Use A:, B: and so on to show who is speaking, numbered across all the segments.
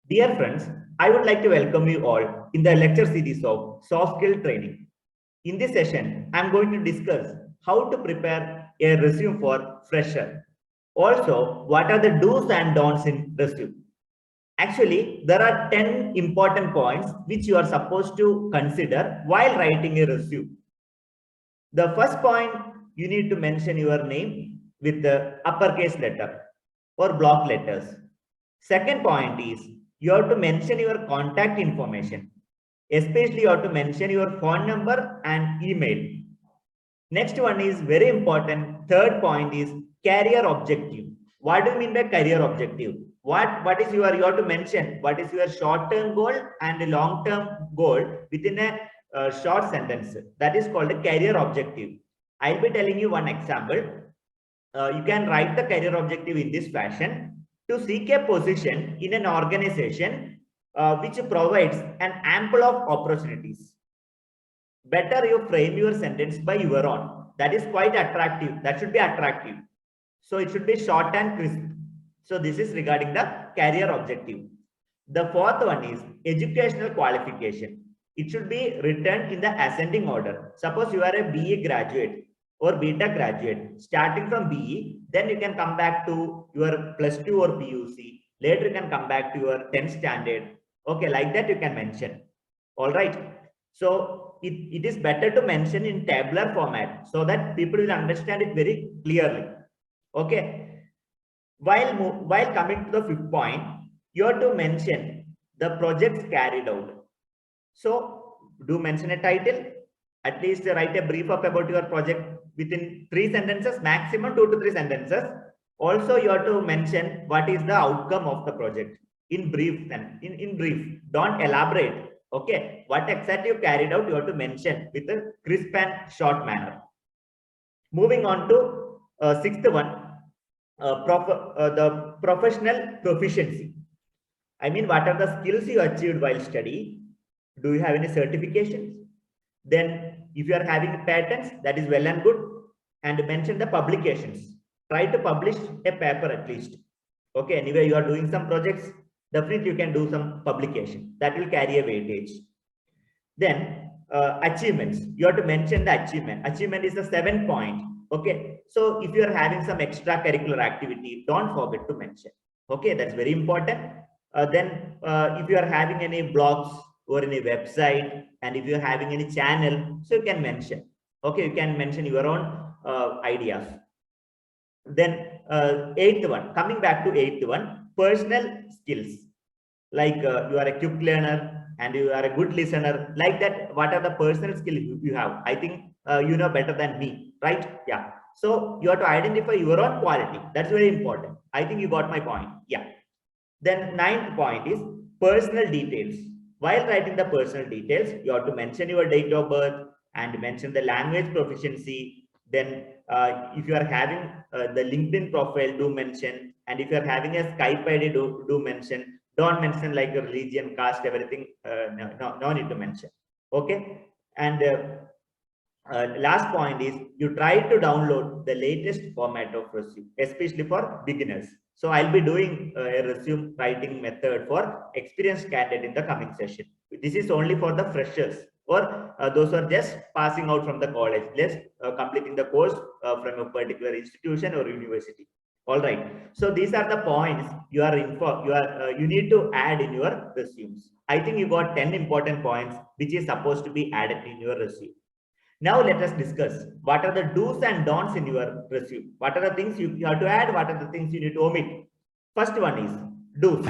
A: Dear friends, I would like to welcome you all in the lecture series of soft skill training. In this session, I am going to discuss how to prepare a resume for fresher. Also, what are the do's and don'ts in resume? Actually, there are 10 important points which you are supposed to consider while writing a resume. The first point, you need to mention your name with the uppercase letter or block letters. Second point is you have to mention your contact information. Especially you have to mention your phone number and email. Next one is very important. Third point is career objective. What do you mean by career objective? What is your, you have to mention what is your short-term goal and long-term goal within a short sentence. That is called a career objective. I'll be telling you one example. You can write the career objective in this fashion: to seek a position in an organization which provides an ample of opportunities. Better you frame your sentence by your own. That is quite attractive. That should be attractive. So it should be short and crisp. So this is regarding the career objective. The fourth one is educational qualification. It should be written in the ascending order. Suppose you are a BE graduate or BTech graduate, starting from BE, then you can come back to your plus 2 or PUC. Later you can come back to your 10th standard. Okay, like that you can mention. All right. So it is better to mention in tabular format so that people will understand it very clearly. Okay. While coming to the fifth point, you have to mention the projects carried out. So do mention a title, at least write a brief up about your project within 3 sentences, maximum 2 to 3 sentences. Also, you have to mention what is the outcome of the project in brief. And in brief, don't elaborate. Okay, what exactly you carried out, you have to mention with a crisp and short manner. Moving on to sixth one, the professional proficiency. I mean, what are the skills you achieved while study? Do you have any certifications? Then if you are having patents, that is well and good. And mention the publications. Try to publish a paper at least. Okay, anyway, you are doing some projects, definitely you can do some publication. That will carry a weightage. Then achievements. You have to mention the achievement. Achievement is the 7th point. Okay, so if you are having some extracurricular activity, don't forget to mention. Okay, that's very important. Then if you are having any blogs or any website, and if you are having any channel, so you can mention. Okay, you can mention your own ideas. Then eighth one, coming back to eighth one, personal skills. Like you are a quick learner and you are a good listener. Like that, what are the personal skills you have? I think you know better than me, right? Yeah. So you have to identify your own quality. That's very important. I think you got my point. Yeah. Then ninth point is personal details. While writing the personal details, you have to mention your date of birth and mention the language proficiency. Then if you are having the LinkedIn profile, do mention. And if you are having a Skype ID, do mention. Don't mention like your religion, caste, everything. No need to mention. Okay. And last point is you try to download the latest format of resume, especially for beginners. So I'll be doing a resume writing method for experienced candidate in the coming session. This is only for the freshers or those who are just passing out from the college, just completing the course from a particular institution or university. All right. So these are the points you need to add in your resumes. I think you got 10 important points which is supposed to be added in your resume. Now let us discuss what are the do's and don'ts in your resume. What are the things you have to add? What are the things you need to omit? First one is do's.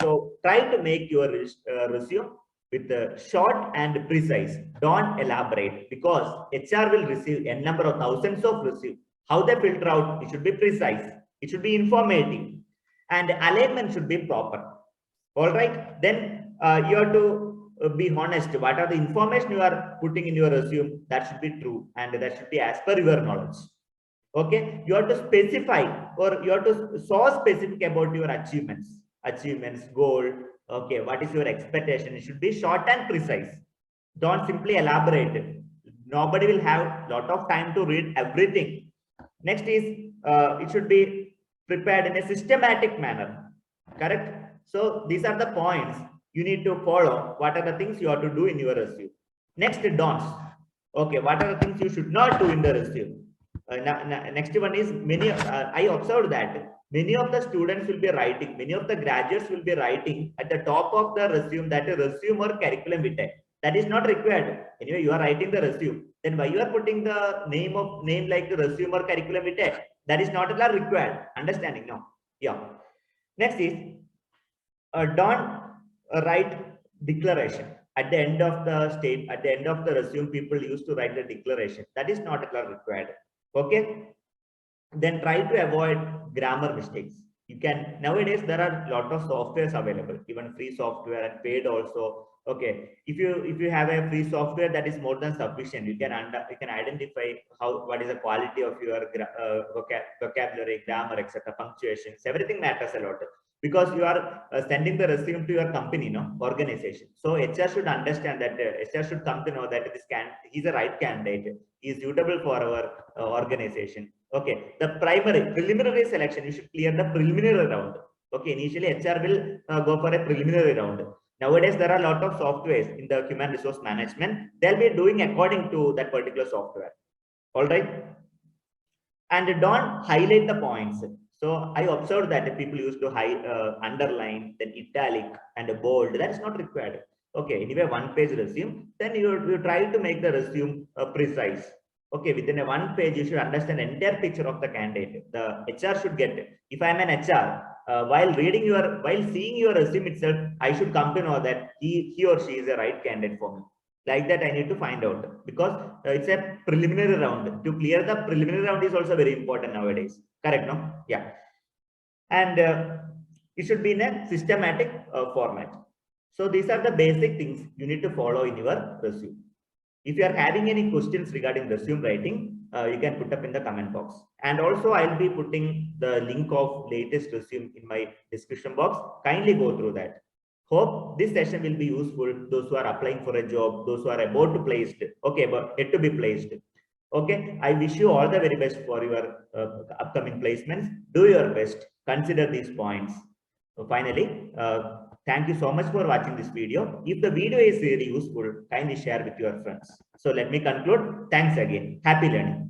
A: So try to make your resume with short and precise. Don't elaborate because HR will receive a number of thousands of resumes. How they filter out? It should be precise. It should be informative, and alignment should be proper. All right. Then you have to be honest. What are the information you are putting in your resume? That should be true, and that should be as per your knowledge. Okay. You have to specify, or you have to so specific about your achievements, goal. Okay. What is your expectation? It should be short and precise. Don't simply elaborate. Nobody will have a lot of time to read everything. Next is it should be prepared in a systematic manner. Correct. So these are the points you need to follow. What are the things you have to do in your resume? Next, don'ts. Okay, what are the things you should not do in the resume? Next one is many. I observed that many of the students will be writing, many of the graduates will be writing at the top of the resume that a resume or curriculum vitae. That is not required. Anyway, you are writing the resume. Then why you are putting the name like the resume or curriculum vitae? That is not required. Understanding now? Yeah. Next is don't write declaration at the end of the at the end of the resume. People used to write the declaration. That is not required. Okay. Then try to avoid grammar mistakes. You can, nowadays there are a lot of softwares available, even free software and paid also. Okay, if you have a free software, that is more than sufficient. You can identify what is the quality of your vocabulary, grammar, etc., punctuations. Everything matters a lot because you are sending the resume to your company, organization. So HR should understand that. HR should come to know that he's a right candidate. He is suitable for our organization. Okay, the preliminary selection, you should clear the preliminary round. Okay, initially HR will go for a preliminary round. Nowadays, there are a lot of softwares in the human resource management. They'll be doing according to that particular software. All right. And don't highlight the points. So I observed that people used to underline, then italic and bold. That is not required. Okay, anyway, one page resume. Then you try to make the resume precise. Okay, within a one page, you should understand the entire picture of the candidate. The HR should get it. If I'm an HR, while seeing your resume itself, I should come to know that he or she is a right candidate for me. Like that, I need to find out because it's a preliminary round. To clear the preliminary round is also very important nowadays. Correct, no? Yeah. And it should be in a systematic format. So these are the basic things you need to follow in your resume. If you are having any questions regarding resume writing, you can put up in the comment box. And also, I'll be putting the link of latest resume in my description box. Kindly go through that. Hope this session will be useful to those who are applying for a job, those who are about to placed, okay, but yet to be placed. Okay, I wish you all the very best for your upcoming placements. Do your best. Consider these points. So finally, thank you so much for watching this video. If the video is really useful, kindly share with your friends. So let me conclude. Thanks again. Happy learning.